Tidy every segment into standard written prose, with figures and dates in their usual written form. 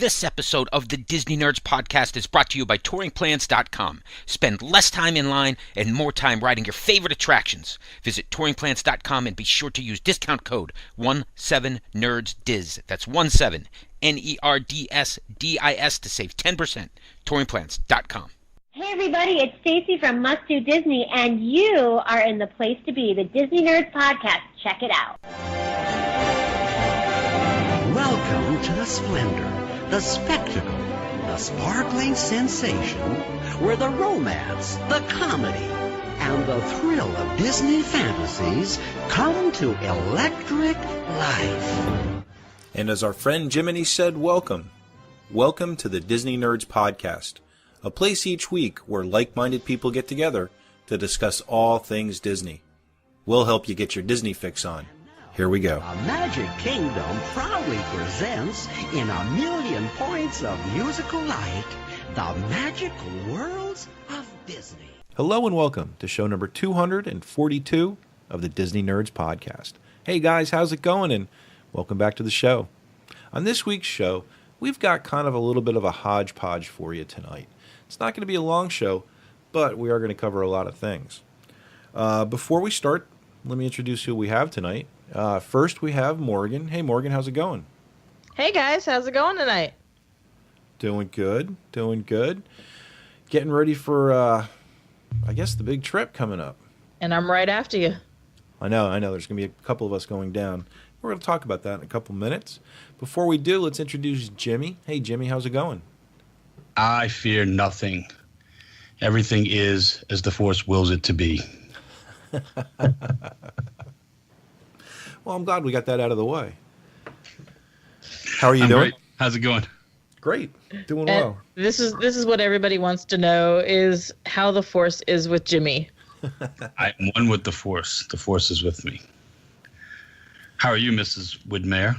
This episode of the Disney Nerds podcast is brought to you by touringplans.com. Spend less time in line and more time riding your favorite attractions. Visit touringplans.com and be sure to use discount code 17NERDSDIZ. That's 17 NERDSDIS to save 10%. touringplans.com. Hey everybody, it's Stacy from Must Do Disney, and you are in the place to be, the Disney Nerds podcast. Check it out. Welcome to the splendor, the spectacle, the sparkling sensation, where the romance, the comedy, and the thrill of Disney fantasies come to electric life. And as our friend Jiminy said, welcome. Welcome to the Disney Nerds podcast, a place each week where like-minded people get together to discuss all things Disney. We'll help you get your Disney fix on. Here we go. A Magic Kingdom proudly presents, in a million points of musical light, the magic worlds of Disney. Hello and welcome to show number 242 of the Disney Nerds podcast. Hey guys, how's it going? And welcome back to the show. On this week's show, we've got kind of a little bit of a hodgepodge for you tonight. It's not going to be a long show, but we are going to cover a lot of things. Before we start, let me introduce who we have tonight. First, we have Morgan. Hey, Morgan, how's it going? Hey, guys. How's it going tonight? Doing good. Doing good. Getting ready for, I guess, the big trip coming up. And I'm right after you. I know. There's going to be a couple of us going down. We're going to talk about that in a couple minutes. Before we do, let's introduce Jimmy. Hey, Jimmy, how's it going? I fear nothing. Everything is as the Force wills it to be. Well, I'm glad we got that out of the way. How are you I'm doing? Great. How's it going? Great. Doing And well. this is what everybody wants to know, is how the Force is with Jimmy. I am one with the Force. The Force is with me. How are you, Mrs. Woodmare?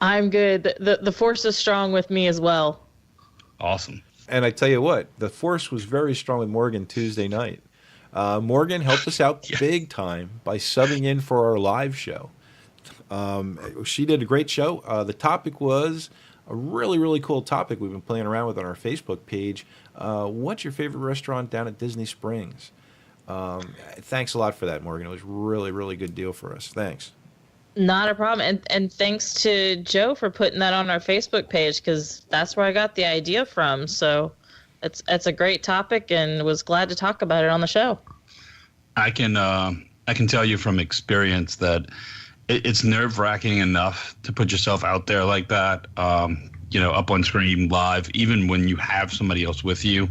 I'm good. The Force is strong with me as well. Awesome. And I tell you what, the Force was very strong with Morgan Tuesday night. Morgan helped us out big time by subbing in for our live show. She did a great show. The topic was a really, really cool topic we've been playing around with on our Facebook page. What's your favorite restaurant down at Disney Springs? Thanks a lot for that, Morgan. It was really, really good deal for us. Thanks. Not a problem. And thanks to Joe for putting that on our Facebook page, because that's where I got the idea from. So it's a great topic, and was glad to talk about it on the show. I can tell you from experience that it's nerve-wracking enough to put yourself out there like that, up on screen live, even when you have somebody else with you.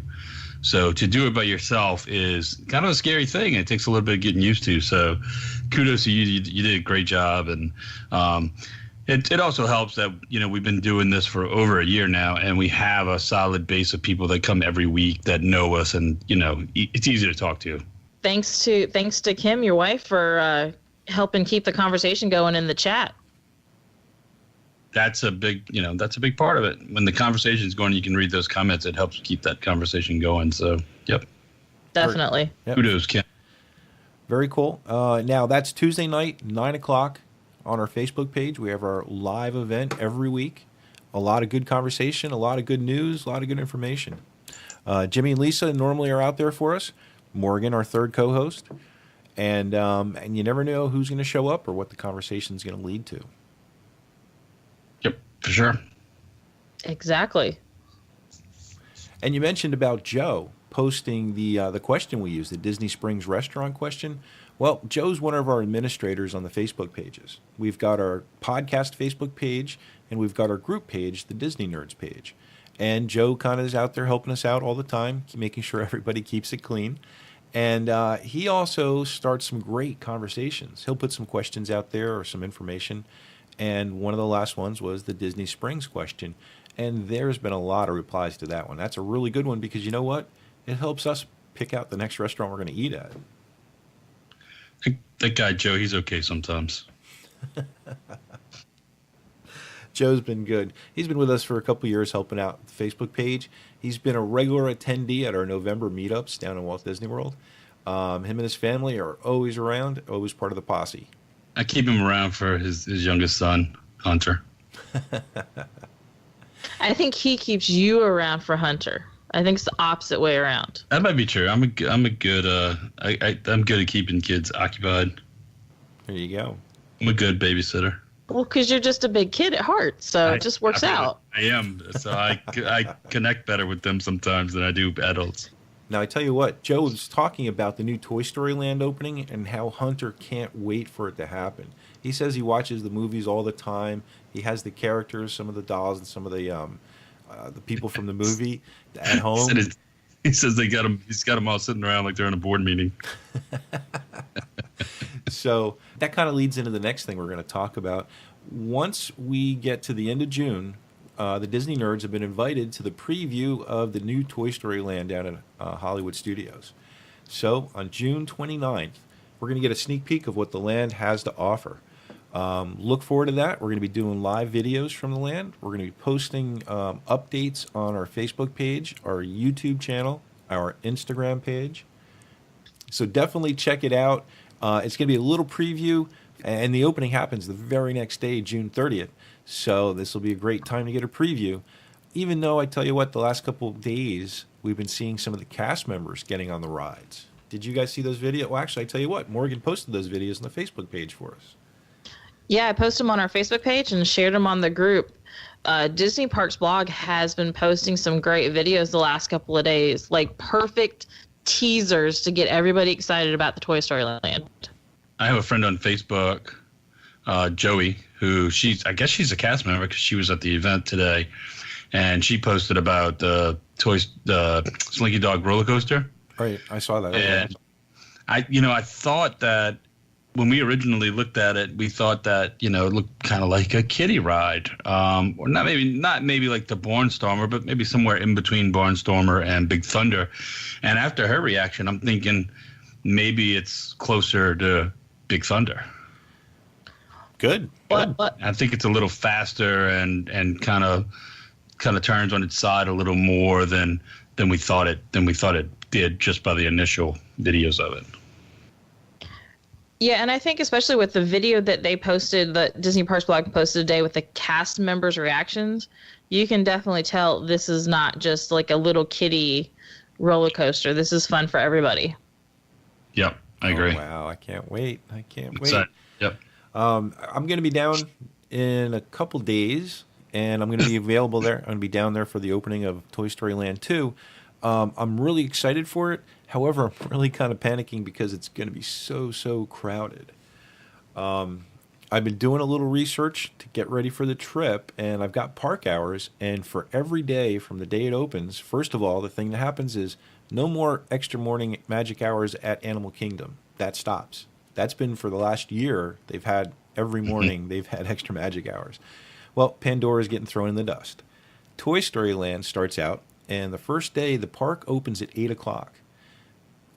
So to do it by yourself is kind of a scary thing. It takes a little bit of getting used to. So kudos to you. You did a great job. And it also helps that, we've been doing this for over a year now, and we have a solid base of people that come every week that know us, and, it's easy to talk to. Thanks to Kim, your wife, for helping keep the conversation going in the chat. That's a big part of it. When the conversation's going, you can read those comments. It helps keep that conversation going. So, yep. Definitely. Yep. Kudos, Kim. Very cool. Now, that's Tuesday night, 9 o'clock on our Facebook page. We have our live event every week. A lot of good conversation, a lot of good news, a lot of good information. Jimmy and Lisa normally are out there for us. Morgan, our third co-host. And you never know who's going to show up or what the conversation is going to lead to. Yep, for sure. Exactly. And you mentioned about Joe posting the question we use, the Disney Springs restaurant question. Well, Joe's one of our administrators on the Facebook pages. We've got our podcast Facebook page, and we've got our group page, the Disney Nerds page. And Joe kind of is out there helping us out all the time, making sure everybody keeps it clean. And he also starts some great conversations. He'll put some questions out there or some information. And one of the last ones was the Disney Springs question. And there's been a lot of replies to that one. That's a really good one because you know what? It helps us pick out the next restaurant we're going to eat at. That guy, Joe, he's okay sometimes. Joe's been good. He's been with us for a couple years helping out the Facebook page. He's been a regular attendee at our November meetups down in Walt Disney World. Him and his family are always around, always part of the posse. I keep him around for his youngest son, Hunter. I think he keeps you around for Hunter. I think it's the opposite way around. That might be true. I'm good at keeping kids occupied. There you go. I'm a good babysitter. Well, because you're just a big kid at heart, so it just works out. I am. So I connect better with them sometimes than I do adults. Now, I tell you what, Joe was talking about the new Toy Story Land opening and how Hunter can't wait for it to happen. He says he watches the movies all the time. He has the characters, some of the dolls, and some of the people from the movie at home. He says they got him. He's got them all sitting around like they're in a board meeting. So that kind of leads into the next thing we're going to talk about. Once we get to the end of June, the Disney nerds have been invited to the preview of the new Toy Story Land down at Hollywood Studios. So on June 29th, we're going to get a sneak peek of what the land has to offer. Look forward to that. We're going to be doing live videos from the land. We're going to be posting updates on our Facebook page, our YouTube channel, our Instagram page. So definitely check it out. It's going to be a little preview, and the opening happens the very next day, June 30th. So this will be a great time to get a preview. Even though I tell you what, the last couple of days, we've been seeing some of the cast members getting on the rides. Did you guys see those videos? Well, actually, I tell you what, Morgan posted those videos on the Facebook page for us. Yeah, I posted them on our Facebook page and shared them on the group. Disney Parks blog has been posting some great videos the last couple of days, like perfect teasers to get everybody excited about the Toy Story Land. I have a friend on Facebook, Joey, who I guess she's a cast member because she was at the event today, and she posted about the Slinky Dog roller coaster. Right, I saw that. And I thought that when we originally looked at it, we thought that it looked kind of like a kiddie ride, or not maybe like the Barnstormer, but maybe somewhere in between Barnstormer and Big Thunder. And after her reaction, I'm thinking maybe it's closer to Big Thunder. Good. What? I think it's a little faster and kind of turns on its side a little more than we thought it did just by the initial videos of it. Yeah, and I think especially with the video that they posted, that Disney Parks blog posted today with the cast members' reactions, you can definitely tell this is not just like a little kiddie roller coaster. This is fun for everybody. Yep, I agree. Oh, wow, I can't wait. Yep. I'm going to be down in a couple days, and I'm going to be available there. I'm going to be down there for the opening of Toy Story Land 2. I'm really excited for it. However, I'm really kind of panicking because it's going to be so crowded. I've been doing a little research to get ready for the trip, and I've got park hours. And for every day from the day it opens, first of all, the thing that happens is no more extra morning magic hours at Animal Kingdom. That stops. That's been for the last year. They've had every morning they've had extra magic hours. Well, Pandora's getting thrown in the dust. Toy Story Land starts out, and the first day the park opens at 8 o'clock.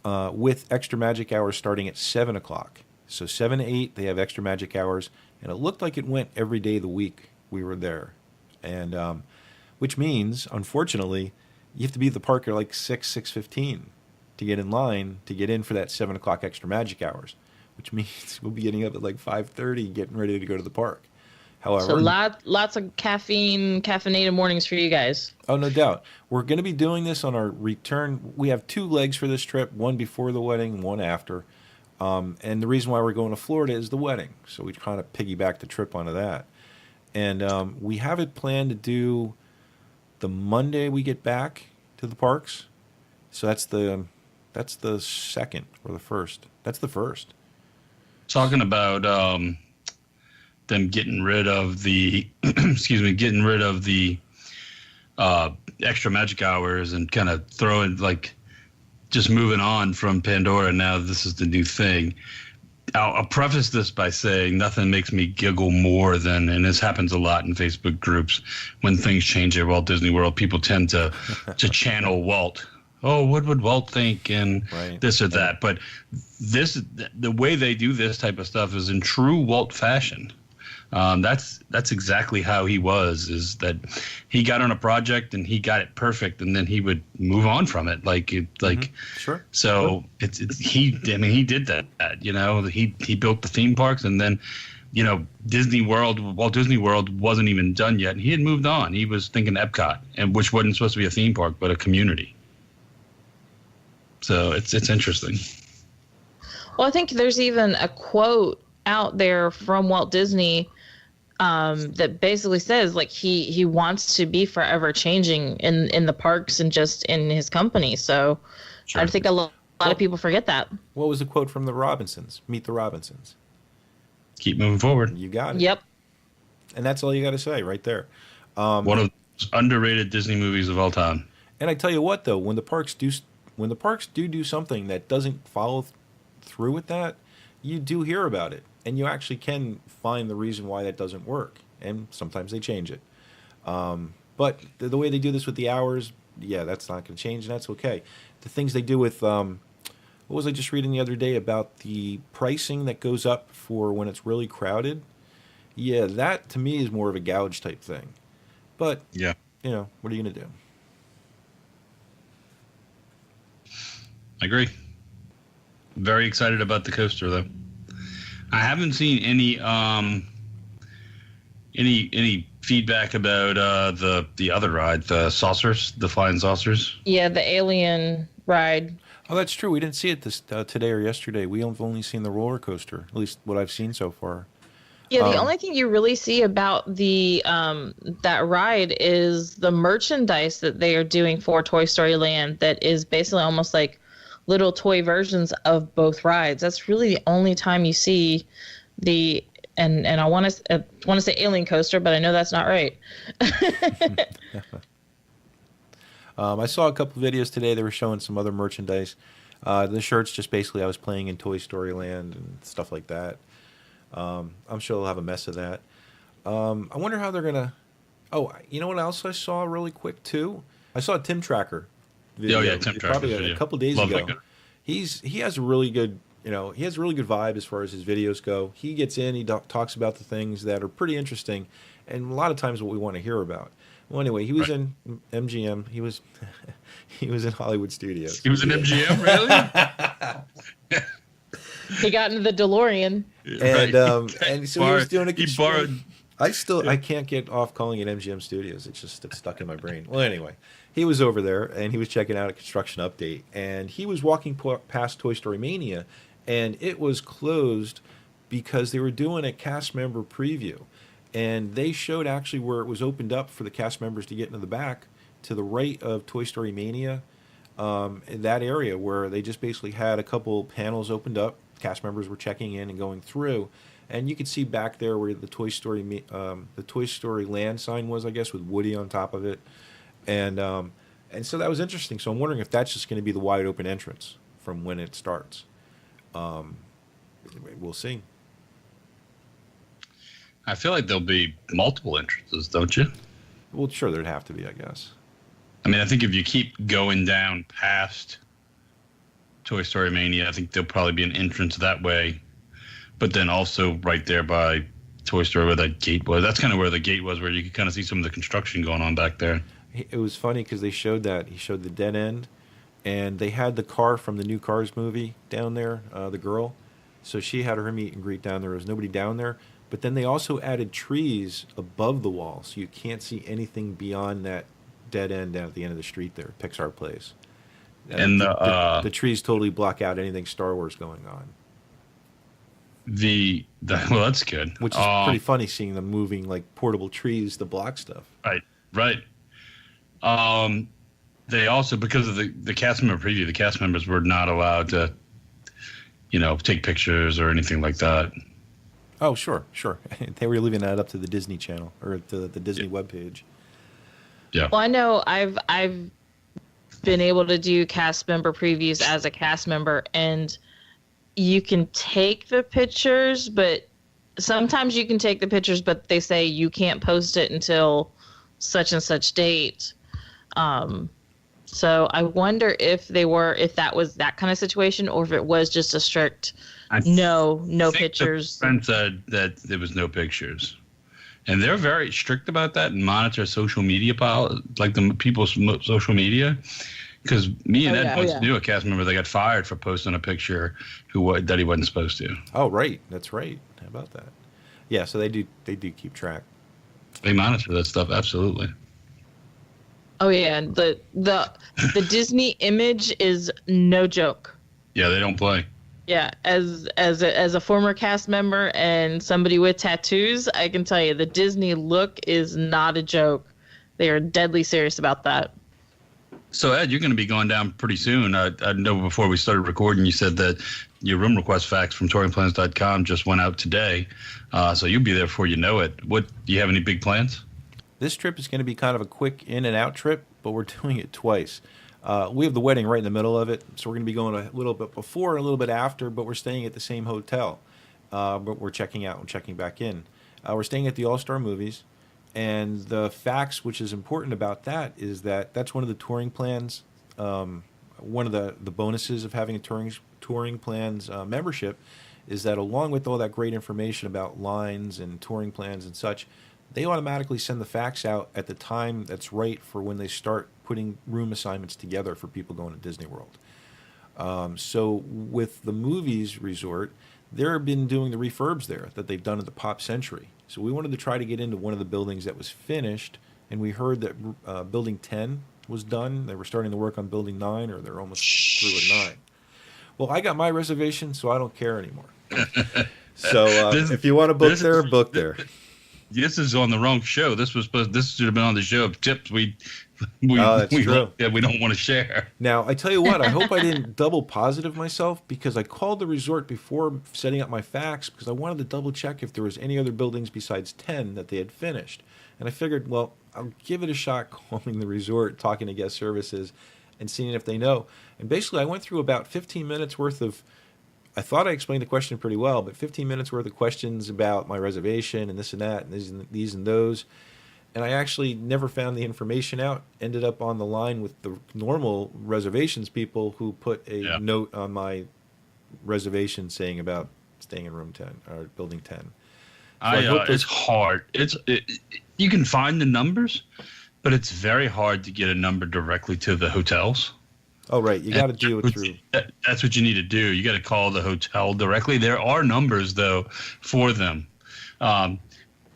With extra magic hours starting at 7 o'clock. So 7 to 8, they have extra magic hours, and it looked like it went every day of the week we were there. And which means, unfortunately, you have to be at the park at like 6:15 to get in line to get in for that 7 o'clock extra magic hours, which means we'll be getting up at like 5:30 getting ready to go to the park. However, so lots of caffeinated mornings for you guys. Oh, no doubt. We're going to be doing this on our return. We have 2 legs for this trip, one before the wedding, one after. And the reason why we're going to Florida is the wedding. So we kind of piggyback the trip onto that. And we have it planned to do the Monday we get back to the parks. So that's the second or the first. That's the first. Talking about them getting rid of the extra magic hours and kind of throwing just moving on from Pandora. Now this is the new thing. I'll preface this by saying nothing makes me giggle more than, and this happens a lot in Facebook groups, when things change at Walt Disney World, people tend to channel Walt. Oh, what would Walt think, and this or that. But the way they do this type of stuff is in true Walt fashion. That's exactly how he was, is that he got on a project and he got it perfect, and then he would move on from it. Sure. So he did that, he built the theme parks, and then Walt Disney World wasn't even done yet, and he had moved on. He was thinking Epcot, and which wasn't supposed to be a theme park, but a community. So it's interesting. Well, I think there's even a quote out there from Walt Disney that basically says like he wants to be forever changing in the parks and just in his company. So Sure. I think a lot of people forget that. What was the quote from the Robinsons? Meet the Robinsons. Keep moving forward. You got it. Yep. And that's all you got to say right there. One of the most underrated Disney movies of all time. And I tell you what, though, when the parks do something that doesn't follow through with that, you do hear about it, and you actually can find the reason why that doesn't work. And sometimes they change it. But the way they do this with the hours, yeah, that's not going to change, and that's okay. The things they do with what was I just reading the other day about the pricing that goes up for when it's really crowded? Yeah, that to me is more of a gouge type thing. But Yeah. What are you going to do? I agree. Very excited about the coaster, though. I haven't seen any feedback about the other ride, the saucers, the flying saucers. Yeah, the alien ride. Oh, that's true. We didn't see it today or yesterday. We have only seen the roller coaster, at least what I've seen so far. Yeah, the only thing you really see about the that ride is the merchandise that they are doing for Toy Story Land that is basically almost like little toy versions of both rides. That's really the only time you see the and I want to say alien coaster, but I know that's not right. I saw a couple videos today. They were showing some other merchandise. The shirts just basically I was playing in Toy Story Land and stuff like that. I'm sure they'll have a mess of that. I wonder how they're gonna. Oh, you know what else I saw really quick too? I saw a Tim Tracker video. Oh yeah, Tim Tracker probably video. a couple days Love ago. that guy. He has a really good he has a really good vibe as far as his videos go. He gets in, he talks about the things that are pretty interesting, and a lot of times what we want to hear about. Well, anyway, he was in MGM. He was in Hollywood Studios. He was in MGM, really? He got into the DeLorean. And so he was doing a He borrowed. I can't get off calling it MGM Studios. It's stuck in my brain. Well, anyway, he was over there and he was checking out a construction update, and he was walking past Toy Story Mania, and it was closed because they were doing a cast member preview, and they showed actually where it was opened up for the cast members to get into the back to the right of Toy Story Mania, in that area where they just basically had a couple panels opened up. Cast members were checking in and going through. And you could see back there where the Toy Story Land sign was, I guess, with Woody on top of it, and so that was interesting. So I'm wondering if that's just going to be the wide open entrance from when it starts. We'll see. I feel like there'll be multiple entrances, don't you? Well, sure, there'd have to be, I guess. I mean, I think if you keep going down past Toy Story Mania, I think there'll probably be an entrance that way. But then also right there by Toy Story where that gate was. That's kind of where the gate was, where you could kind of see some of the construction going on back there. It was funny because they showed that. He showed the dead end, and they had the car from the new Cars movie down there, the girl. So she had her meet and greet down there. There was nobody down there. But then they also added trees above the wall, so you can't see anything beyond that dead end down at the end of the street there, Pixar Place. And the trees totally block out anything Star Wars going on. Well, that's good. Which is pretty funny seeing them moving like portable trees to block stuff. Right. They also, because of the cast member preview, the cast members were not allowed to, take pictures or anything like that. Oh, sure. They were leaving that up to the Disney Channel or to the Disney webpage. Yeah. Well, I know I've been able to do cast member previews as a cast member, and you can take the pictures, but sometimes you can take the pictures, but they say you can't post it until such and such date. So I wonder if that was that kind of situation, or if it was just a strict no pictures. The friend said that there was no pictures, and they're very strict about that and monitor social media like the people's social media. Because me and Ed once knew a cast member that got fired for posting a picture that he wasn't supposed to. Oh, right. That's right. How about that? Yeah, so they do keep track. They monitor that stuff, absolutely. Oh yeah, the Disney image is no joke. Yeah, they don't play. Yeah, as a former cast member and somebody with tattoos, I can tell you the Disney look is not a joke. They are deadly serious about that. So Ed, you're going to be going down pretty soon. I know before we started recording, you said that your room request fax from touringplans.com just went out today. So you'll be there before you know it. What do you have any big plans? This trip is going to be kind of a quick in and out trip, but we're doing it twice. We have the wedding right in the middle of it, so we're going to be going a little bit before and a little bit after, but we're staying at the same hotel. But we're checking out and checking back in. We're staying at the All-Star Movies, and the facts, which is important about that, is that that's one of the touring plans. One of the bonuses of having a touring plans membership is that along with all that great information about lines and touring plans and such, they automatically send the fax out at the time that's right for when they start putting room assignments together for people going to Disney World. So with the movies resort, they've been doing the refurbs there that they've done at the Pop Century. So we wanted to try to get into one of the buildings that was finished, and we heard that Building 10 was done. They were starting to work on Building 9, or they're almost through with 9. Well, I got my reservation, so I don't care anymore. So if you want to book there, book there. This is on the wrong show. This should have been on the show of tips that's true. That we don't want to share. Now, I tell you what, I hope I didn't double positive myself, because I called the resort before setting up my fax because I wanted to double check if there was any other buildings besides 10 that they had finished. And I figured, well, I'll give it a shot calling the resort, talking to guest services, and seeing if they know. And basically, I went through about 15 minutes worth of, I thought I explained the question pretty well, but 15 minutes worth of questions about my reservation and this and that and these and those. And I actually never found the information out. Ended up on the line with the normal reservations people who put a note on my reservation saying about staying in room 10 or building 10. So it's hard. You can find the numbers, but it's very hard to get a number directly to the hotels. Oh, right. You got to do it through. That's what you need to do. You got to call the hotel directly. There are numbers, though, for them.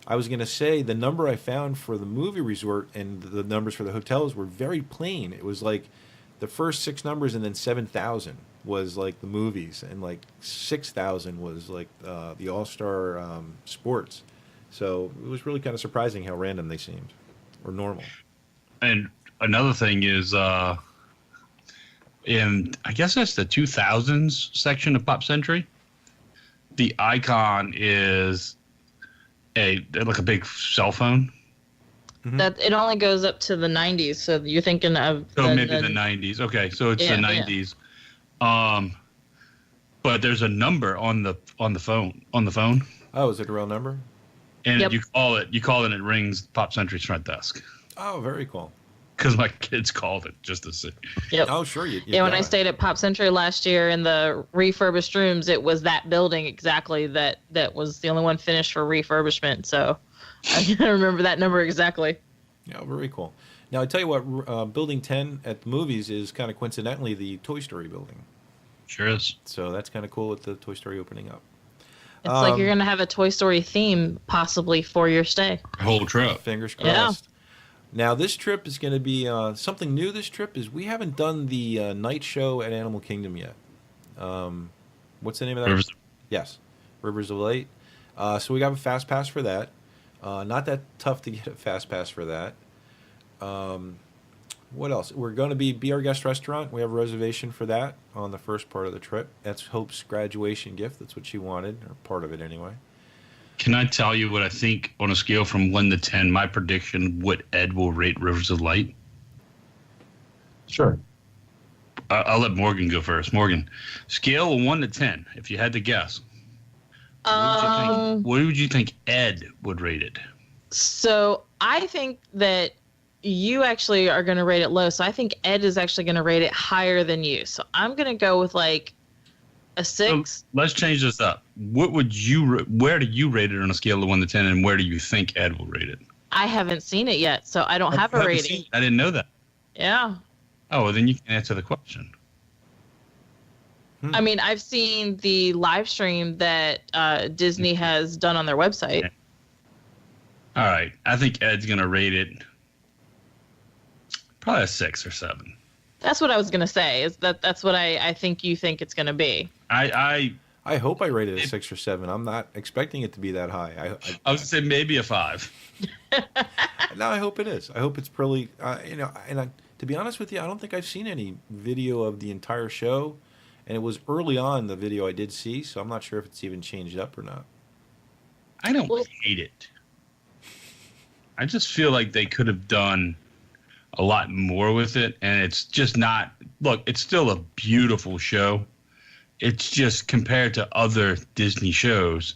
I was going to say the number I found for the movie resort and the numbers for the hotels were very plain. It was like the first 6 numbers and then 7,000 was like the movies, and like 6,000 was like the All-Star Sports. So it was really kind of surprising how random they seemed, or normal. And another thing is, in I guess that's the 2000s section of Pop Century, the icon is like a big cell phone. Mm-hmm. That it only goes up to the 90s, so you're thinking of the 90s. Okay, so it's the 90s. Yeah. But there's a number on the phone. Oh, is it a real number? And you call it and it rings Pop Century's front desk. Oh, very cool. Because my kids called it just to see. Yep. Oh, sure. When I stayed at Pop Century last year in the refurbished rooms, it was that building exactly that was the only one finished for refurbishment. So I remember that number exactly. Yeah, very cool. Now, I tell you what, Building 10 at the movies is kind of coincidentally the Toy Story building. Sure is. So that's kind of cool with the Toy Story opening up. It's like you're going to have a Toy Story theme possibly for your stay. Whole trip. Fingers crossed. Yeah. Now, this trip is going to be something new. This trip is we haven't done the night show at Animal Kingdom yet. What's the name of that? Rivers. Yes, Rivers of Light. So we got a fast pass for that. Not that tough to get a fast pass for that. What else? We're going to be Our Guest Restaurant. We have a reservation for that on the first part of the trip. That's Hope's graduation gift. That's what she wanted, or part of it anyway. Can I tell you what I think on a scale from 1 to 10, my prediction, what Ed will rate Rivers of Light? Sure. I'll let Morgan go first. Morgan, scale of 1 to 10, if you had to guess. What would you think Ed would rate it? So I think that you actually are going to rate it low. So I think Ed is actually going to rate it higher than you. So I'm going to go with like a 6. So let's change this up. Where do you rate it on a scale of 1 to 10, and where do you think Ed will rate it? I haven't seen it yet, so I don't have a rating. I didn't know that. Yeah. Oh, well, then you can answer the question. I mean, I've seen the live stream that Disney has done on their website. All right. I think Ed's going to rate it probably a 6 or 7. That's what I was going to say. That's what I think you think it's going to be. I hope I rated it a 6 or 7. I'm not expecting it to be that high. was going to say maybe a 5. No, I hope it is. I hope it's pretty, to be honest with you, I don't think I've seen any video of the entire show. And it was early on the video I did see, so I'm not sure if it's even changed up or not. I don't hate it. I just feel like they could have done a lot more with it, and it's just not. Look, it's still a beautiful show. It's just compared to other Disney shows,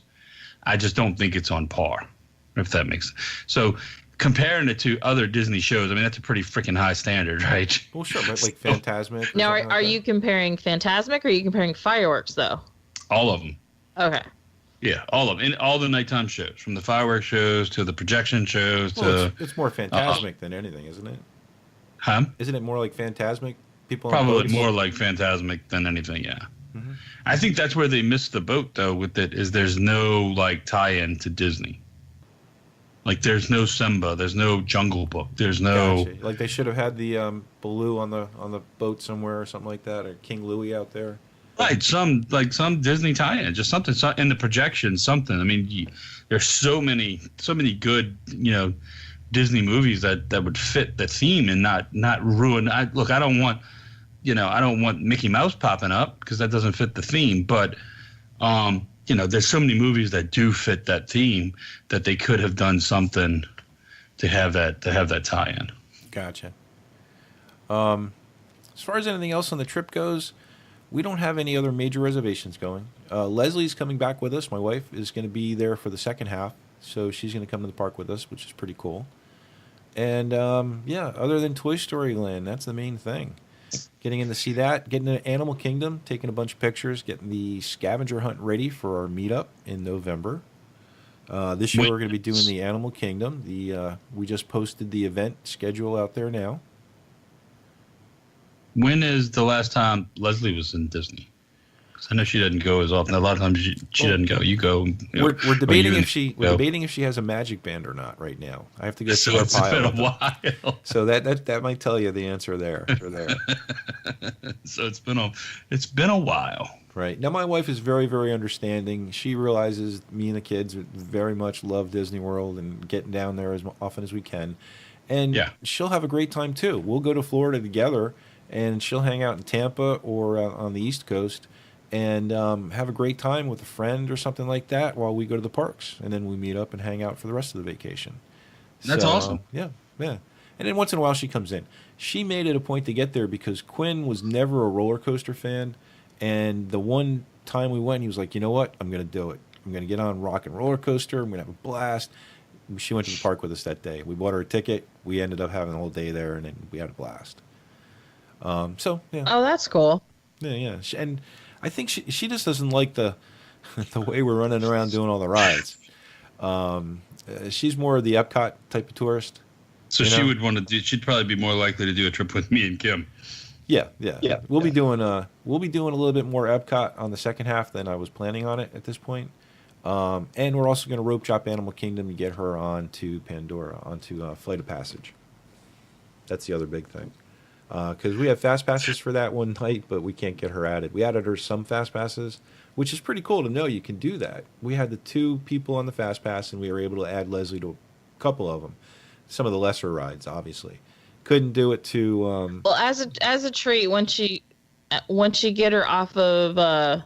I just don't think it's on par, if that makes sense. So comparing it to other Disney shows, I mean, that's a pretty freaking high standard, right? Well, sure, but like Fantasmic. Now, are you comparing Fantasmic or are you comparing Fireworks, though? All of them. Okay. Yeah, all of them. And all the nighttime shows, from the fireworks shows to the projection shows to... It's more Fantasmic than anything, isn't it? Huh? Isn't it more like Fantasmic? People Probably more like Fantasmic than anything, yeah. Mm-hmm. I think that's where they missed the boat, though, with it, is there's no, like, tie-in to Disney. Like, there's no Simba, there's no Jungle Book, there's no... Gotcha. Like, they should have had the Baloo on the boat somewhere or something like that, or King Louie out there. Right, some Disney tie-in, just something in the projection, something. I mean, there's so many good, Disney movies that would fit the theme and not ruin. I don't want Mickey Mouse popping up because that doesn't fit the theme. But there's so many movies that do fit that theme that they could have done something to have that tie-in. Gotcha. As far as anything else on the trip goes, we don't have any other major reservations going. Leslie's coming back with us. My wife is going to be there for the second half, so she's going to come to the park with us, which is pretty cool. And, other than Toy Story Land, that's the main thing. Getting in to see that, getting to Animal Kingdom, taking a bunch of pictures, getting the scavenger hunt ready for our meetup in November. This year we're going to be doing the Animal Kingdom. We just posted the event schedule out there now. When is the last time Leslie was in Disney? Because I know she doesn't go as often. A lot of times she doesn't go. You go. We're debating if she has a magic band or not right now. I have to go through our pile. It's been a while. So that might tell you the answer there. So it's been a while. Right. Now my wife is very, very understanding. She realizes me and the kids very much love Disney World and getting down there as often as we can. And she'll have a great time too. We'll go to Florida together. And she'll hang out in Tampa or on the East Coast and have a great time with a friend or something like that while we go to the parks. And then we meet up and hang out for the rest of the vacation. That's awesome. Yeah. And then once in a while she comes in. She made it a point to get there because Quinn was never a roller coaster fan. And the one time we went, he was like, you know what? I'm going to do it. I'm going to get on Rock and Roller Coaster. I'm going to have a blast. She went to the park with us that day. We bought her a ticket. We ended up having a whole day there, and then we had a blast. Oh, that's cool. Yeah. And I think she just doesn't like the way we're running around doing all the rides. She's more of the Epcot type of tourist. So she would want to do. She'd probably be more likely to do a trip with me and Kim. Yeah. We'll be doing a little bit more Epcot on the second half than I was planning on it at this point. And we're also going to rope drop Animal Kingdom and get her onto Pandora, onto Flight of Passage. That's the other big thing. Because we have fast passes for that one night, but we can't get her added. We added her some fast passes, which is pretty cool to know you can do that. We had the 2 people on the fast pass, and we were able to add Leslie to a couple of them. Some of the lesser rides, obviously. Couldn't do it to. Well, as a treat, once you get her off of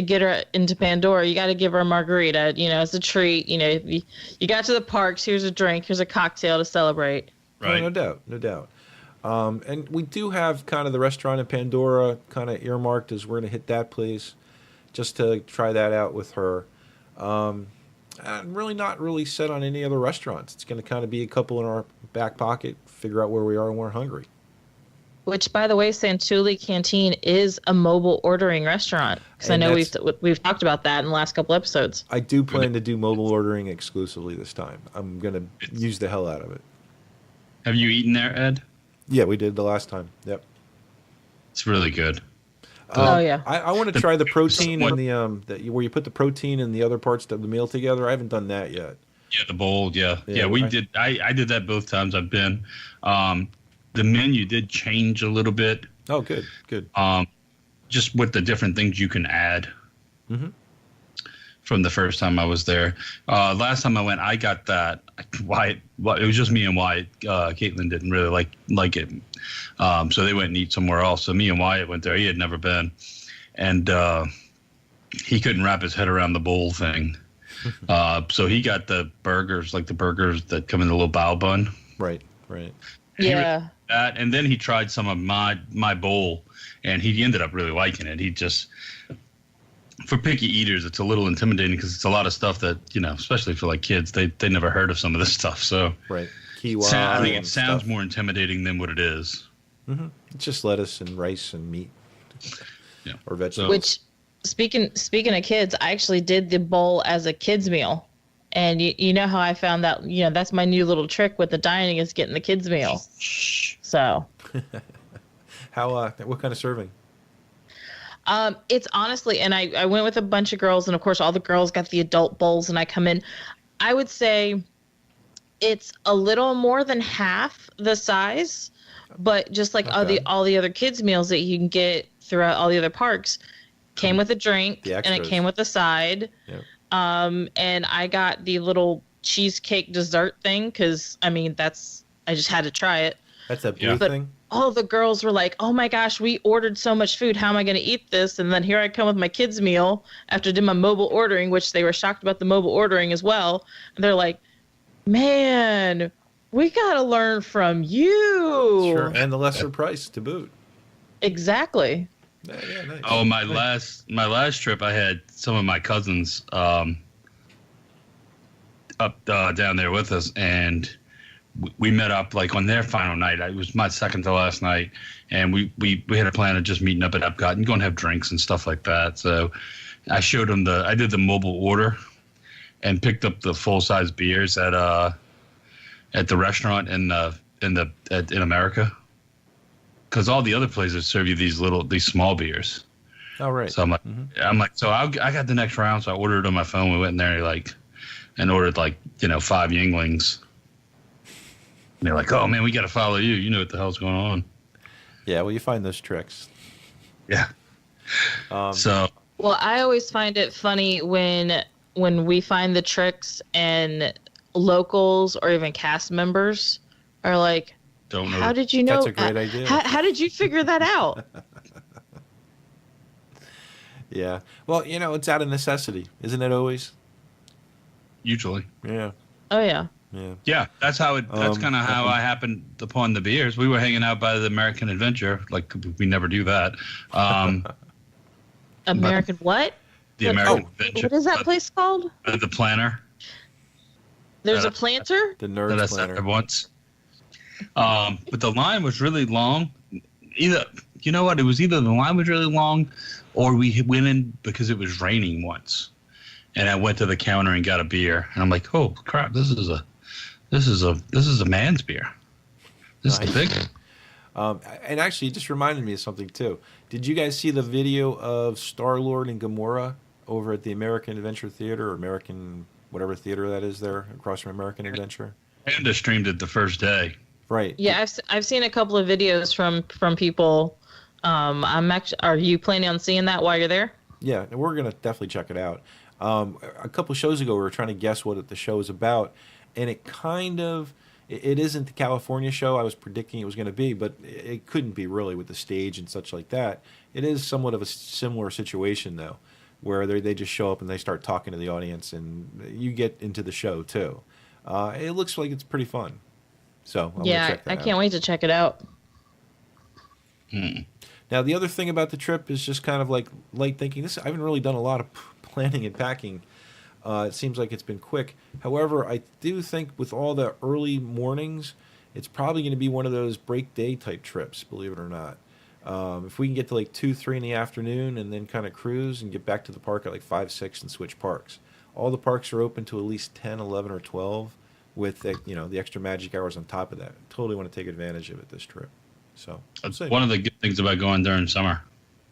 get her into Pandora, you got to give her a margarita. As a treat. You got to the parks. Here's a drink. Here's a cocktail to celebrate. Right. Oh, no doubt. And we do have kind of the restaurant in Pandora kind of earmarked as we're going to hit that place just to try that out with her. I'm really not set on any other restaurants. It's going to kind of be a couple in our back pocket, figure out where we are when we're hungry. Which, by the way, Santulli Canteen is a mobile ordering restaurant. Because I know we've talked about that in the last couple episodes. I do plan to do mobile ordering exclusively this time. I'm going to use the hell out of it. Have you eaten there, Ed? Yeah, we did the last time. Yep. It's really good. Oh, yeah. I want to try the protein and where you put the protein and the other parts of the meal together. I haven't done that yet. Yeah, the bowl. Yeah. We did. I did that both times I've been. The menu did change a little bit. Oh, good. Just with the different things you can add. Mm-hmm. From the first time I was there. Last time I went, I got that. Wyatt, it was just me and Wyatt. Caitlin didn't really like it, so they went and eat somewhere else. So me and Wyatt went there. He had never been, and he couldn't wrap his head around the bowl thing. So he got the burgers, like the burgers that come in the little bao bun. Right. Yeah. That, and then he tried some of my bowl, and he ended up really liking it. He just, for picky eaters, it's a little intimidating because it's a lot of stuff that, especially for like kids, they never heard of some of this stuff. So right, quinoa. I think it sounds more intimidating than what it is. Mm-hmm. It's just lettuce and rice and meat, or vegetables. Which, speaking of kids, I actually did the bowl as a kids meal, and you know how I found that that's my new little trick with the dining is getting the kids meal. So, how what kind of serving? It's honestly, and I went with a bunch of girls, and of course all the girls got the adult bowls, and I come in. I would say it's a little more than half the size, but just like all the other kids meals that you can get throughout all the other parks came with a drink, and it came with a side. Yep. And I got the little cheesecake dessert thing because I just had to try it. That's that blue thing. All the girls were like, "Oh my gosh, we ordered so much food. How am I going to eat this?" And then here I come with my kids' meal after I did my mobile ordering, which they were shocked about the mobile ordering as well. And they're like, "Man, we got to learn from you." Sure, and the lesser price to boot. Exactly. Yeah, nice. Oh, my last trip, I had some of my cousins up down there with us, and we met up like on their final night. It was my second to last night, and we had a plan of just meeting up at Epcot and going to have drinks and stuff like that. So I showed them I did the mobile order and picked up the full size beers at the restaurant in America, because all the other places serve you these small beers. Oh, right. So I'm like, so I got the next round. So I ordered on my phone. We went in there and ordered 5 Yinglings. And they're like, "Oh man, we got to follow you. You know what the hell's going on." Yeah, well, you find those tricks. Yeah. Well, I always find it funny when we find the tricks and locals or even cast members are like, "Don't know. How did you know? That's a great idea. How did you figure that out?" Yeah. Well, it's out of necessity, isn't it always? Usually. Yeah. Oh yeah. Yeah, that's how it. That's kind of how I happened upon the beers. We were hanging out by the American Adventure, like we never do that. American what? The American Adventure. What is that place called? The Planter. There's a planter. The Nerds Planter. Once. But the line was really long. You know what? It was either the line was really long, or we went in because it was raining once, and I went to the counter and got a beer, and I'm like, "Oh crap! This is a man's beer. This is the big one." And actually, it just reminded me of something too. Did you guys see the video of Star-Lord and Gamora over at the American Adventure Theater, or American whatever theater that is there across from American Adventure? Panda streamed it the first day. Right. Yeah, I've seen a couple of videos from people. Are you planning on seeing that while you're there? Yeah, and we're gonna definitely check it out. A couple of shows ago, we were trying to guess what the show is about, and it isn't the California show I was predicting it was going to be, but it couldn't be really with the stage and such like that. It is somewhat of a similar situation though, where they just show up and they start talking to the audience, and you get into the show too. It looks like it's pretty fun. So I'm gonna check that I out. can't wait to check it out. Now, the other thing about the trip is just kind of like light thinking. I haven't really done a lot of planning and packing. It seems like it's been quick. However, I do think with all the early mornings, it's probably going to be one of those break day type trips, believe it or not. If we can get to like 2, 3 in the afternoon and then kind of cruise and get back to the park at like 5, 6 and switch parks. All the parks are open to at least 10, 11, or 12 with the extra magic hours on top of that. Totally want to take advantage of it this trip. So that's one of the good things about going during summer.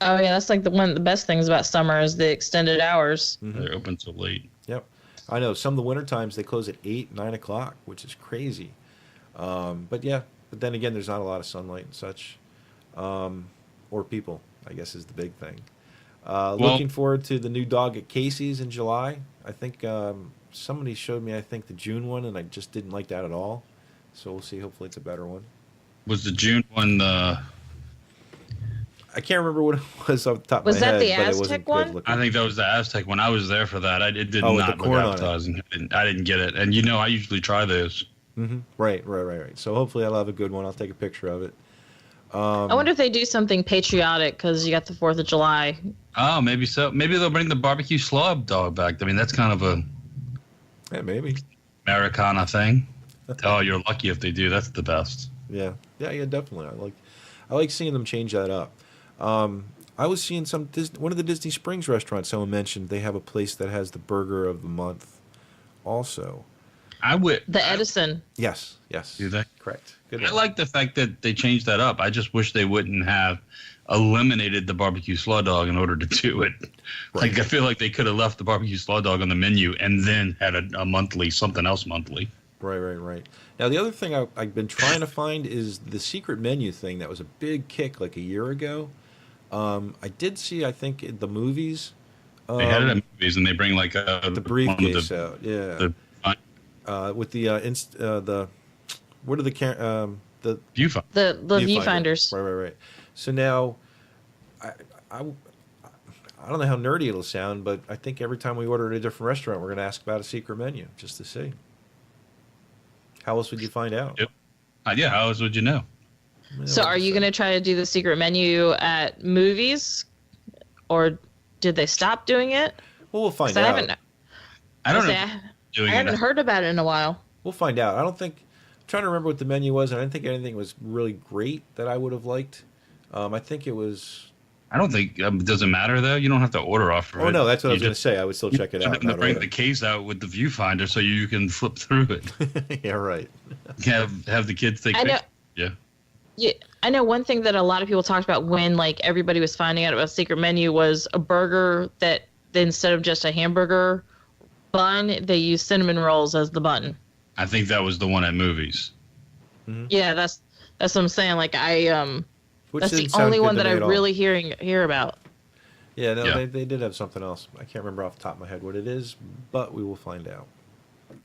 Oh yeah, that's like one of the best things about summer is the extended hours. They're open so late. Yep. I know some of the winter times they close at 8, 9 o'clock, which is crazy. But then again, there's not a lot of sunlight and such, or people, I guess, is the big thing. Looking forward to the new dog at Casey's in July. I think somebody showed me, I think, the June one, and I just didn't like that at all. So we'll see. Hopefully it's a better one. Was the June one the... I can't remember what it was off the top of my head. Was that the but it Aztec wasn't one? good looking. I think that was the Aztec one. I was there for that. It did with not the look corn on it. appetizing. I didn't get it. And I usually try those. Mm-hmm. Right. So hopefully I'll have a good one. I'll take a picture of it. I wonder if they do something patriotic because you got the 4th of July. Oh, maybe so. Maybe they'll bring the barbecue slab dog back. I mean, that's kind of a maybe Americana thing. Oh, you're lucky if they do. That's the best. Yeah, definitely. I like seeing them change that up. I was seeing one of the Disney Springs restaurants. Someone mentioned they have a place that has the burger of the month. Also, The Edison. Yes. Do they? Correct. Good. I like the fact that they changed that up. I just wish they wouldn't have eliminated the barbecue slaw dog in order to do it. Right. Like I feel like they could have left the barbecue slaw dog on the menu and then had a monthly something else monthly. Right. Now the other thing I've been trying to find is the secret menu thing that was a big kick like a year ago. I did see, I think, in the movies. They had it in movies, and they bring like the briefcase out. Yeah. With the what are the viewfinder. The viewfinders. Right. So now, I don't know how nerdy it'll sound, but I think every time we order at a different restaurant, we're going to ask about a secret menu just to see. How else would you find out? Yep. Yeah, how else would you know? So are you going to try to do the secret menu at movies, or did they stop doing it? Well, we'll find 'Cause out. I don't know. I haven't heard about it in a while. We'll find out. I'm trying to remember what the menu was, and I didn't think anything was really great that I would have liked. I think it was... I don't think it doesn't matter though. You don't have to order off for it. Oh no, that's what I was going to say. I would still check it out. To bring the case out with the viewfinder so you can flip through it. Yeah, right. Have the kids take pictures. Yeah, I know one thing that a lot of people talked about when like everybody was finding out about secret menu was a burger that instead of just a hamburger bun, they used cinnamon rolls as the bun. I think that was the one at movies. Mm-hmm. Yeah, that's what I'm saying. Like Which that's the didn't sound only good one to that me I at all. really hear about. Yeah, no, Yeah. They did have something else. I can't remember off the top of my head what it is, but we will find out.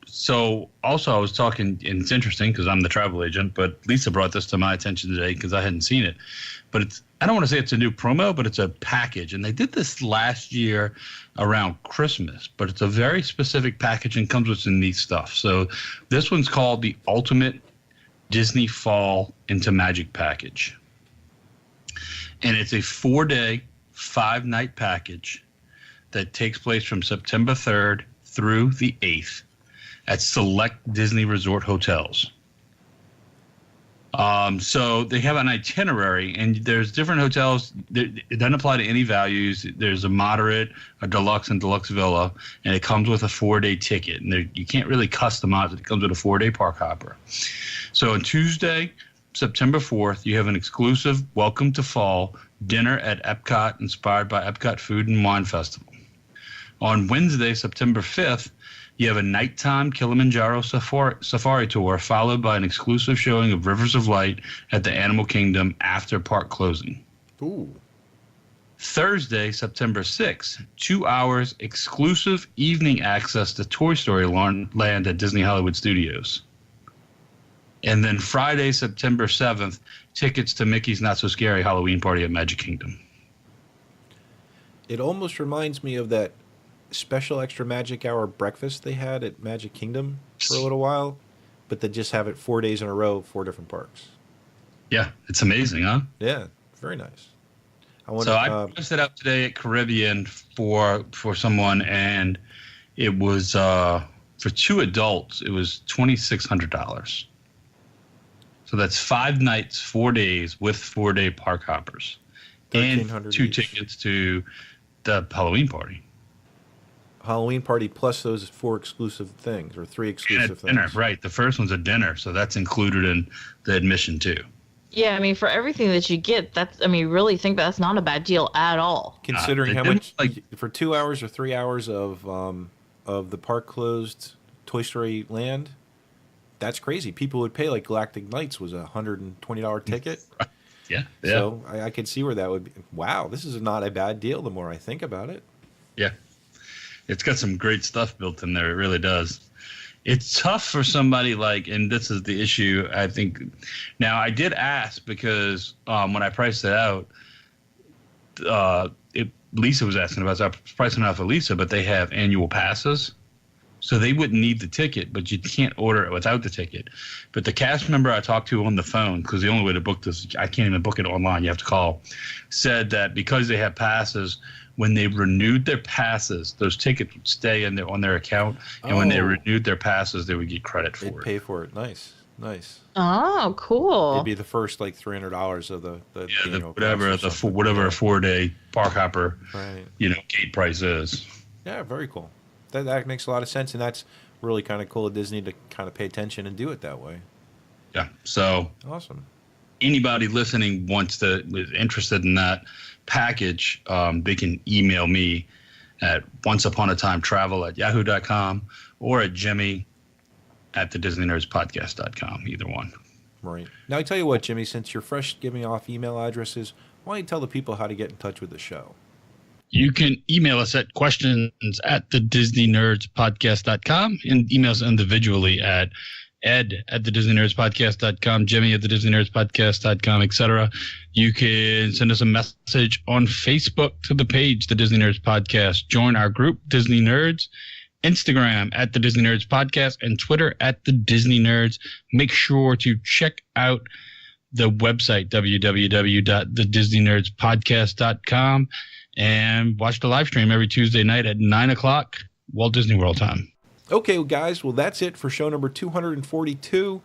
So also I was talking, and it's interesting because I'm the travel agent, but Lisa brought this to my attention today because I hadn't seen it. But I don't want to say it's a new promo, but it's a package. And they did this last year around Christmas, but it's a very specific package and comes with some neat stuff. So this one's called the Ultimate Disney Fall into Magic Package. And it's a 4-day, 5-night package that takes place from September 3rd through the 8th at select Disney resort hotels. So they have an itinerary, and there's different hotels. It doesn't apply to any values. There's a moderate, a deluxe, and deluxe villa, and it comes with a 4-day ticket. And you can't really customize it. It comes with a 4-day park hopper. So on Tuesday, September 4th, you have an exclusive Welcome to Fall dinner at Epcot inspired by Epcot Food and Wine Festival. On Wednesday, September 5th, you have a nighttime Kilimanjaro safari tour followed by an exclusive showing of Rivers of Light at the Animal Kingdom after park closing. Ooh. Thursday, September 6th, 2 hours exclusive evening access to Toy Story Land at Disney Hollywood Studios. And then Friday, September 7th, tickets to Mickey's Not So Scary Halloween Party at Magic Kingdom. It almost reminds me of that special extra Magic Hour breakfast they had at Magic Kingdom for a little while, but they just have it 4 days in a row, 4 different parks. Yeah, it's amazing, huh? Yeah, very nice. I posted out today at Caribbean for someone, and it was for 2 adults. It was $2,600. So that's 5 nights, 4 days with 4-day park hoppers, and 2 each. tickets to the Halloween party. Halloween party plus those 4 exclusive things, or 3 exclusive Dinner, things. right? The first one's a dinner, so that's included in the admission too. Yeah, I mean, for everything that you get, really think that's not a bad deal at all. Considering They how didn't, much for 2 hours or 3 hours of the park closed Toy Story Land, that's crazy. People would pay, like Galactic Nights was $120 ticket. Yeah. So I could see where that would be. Wow, this is not a bad deal the more I think about it. Yeah. It's got some great stuff built in there. It really does. It's tough for somebody and this is the issue, I think. Now, I did ask because when I priced it out, Lisa was asking about it. So I was pricing it out for Lisa, but they have annual passes. So they wouldn't need the ticket, but you can't order it without the ticket. But the cast member I talked to on the phone, because the only way to book this, I can't even book it online, you have to call, said that because they have passes, when they renewed their passes, those tickets would stay on their account. And when they renewed their passes, they would get credit for They'd it. pay for it. Nice. Oh, cool. It'd be the first $300 of the annual whatever pass whatever a 4-day park hopper, right. Gate price is. Yeah, very cool. That makes a lot of sense, and that's really kind of cool of Disney to kind of pay attention and do it that way. Yeah. So awesome. Anybody listening is interested in that package, they can email me at onceuponaTimeTravel@yahoo.com or at Jimmy@thedisneynerdspodcast.com, either one. Right. Now, I tell you what, Jimmy, since you're fresh giving off email addresses, why don't you tell the people how to get in touch with the show? You can email us at questions@thedisneynerdspodcast.com and email us individually at ed@thedisneynerdspodcast.com, Jimmy@thedisneynerdspodcast.com, etc. You can send us a message on Facebook to the page, The Disney Nerds Podcast. Join our group, Disney Nerds. Instagram @The Disney Nerds Podcast and Twitter @The Disney Nerds. Make sure to check out the website, www.thedisneynerdspodcast.com, and watch the live stream every Tuesday night at 9 o'clock Walt Disney World time. Okay, well, guys, that's it for show number 242.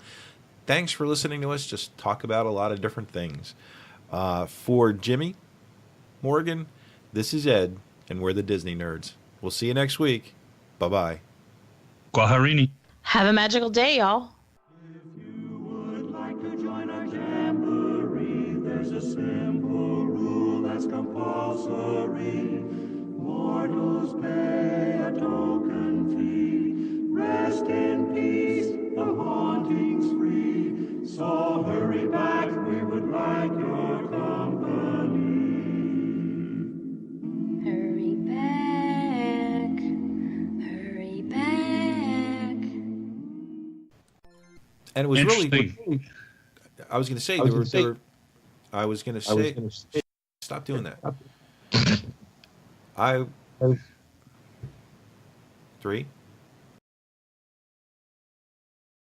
Thanks for listening to us just talk about a lot of different things. For Jimmy, Morgan, this is Ed, and we're the Disney Nerds. We'll see you next week. Bye-bye. Guaharini. Have a magical day, y'all. If you would like to join our jamboree, there's a simple rule that's compulsory. Mortals pay a token fee. Rest in peace, the haunting's free. So hurry back, we would like your company. Hurry back, hurry back. And it was really, Interesting. I was going to say, stop doing that. 3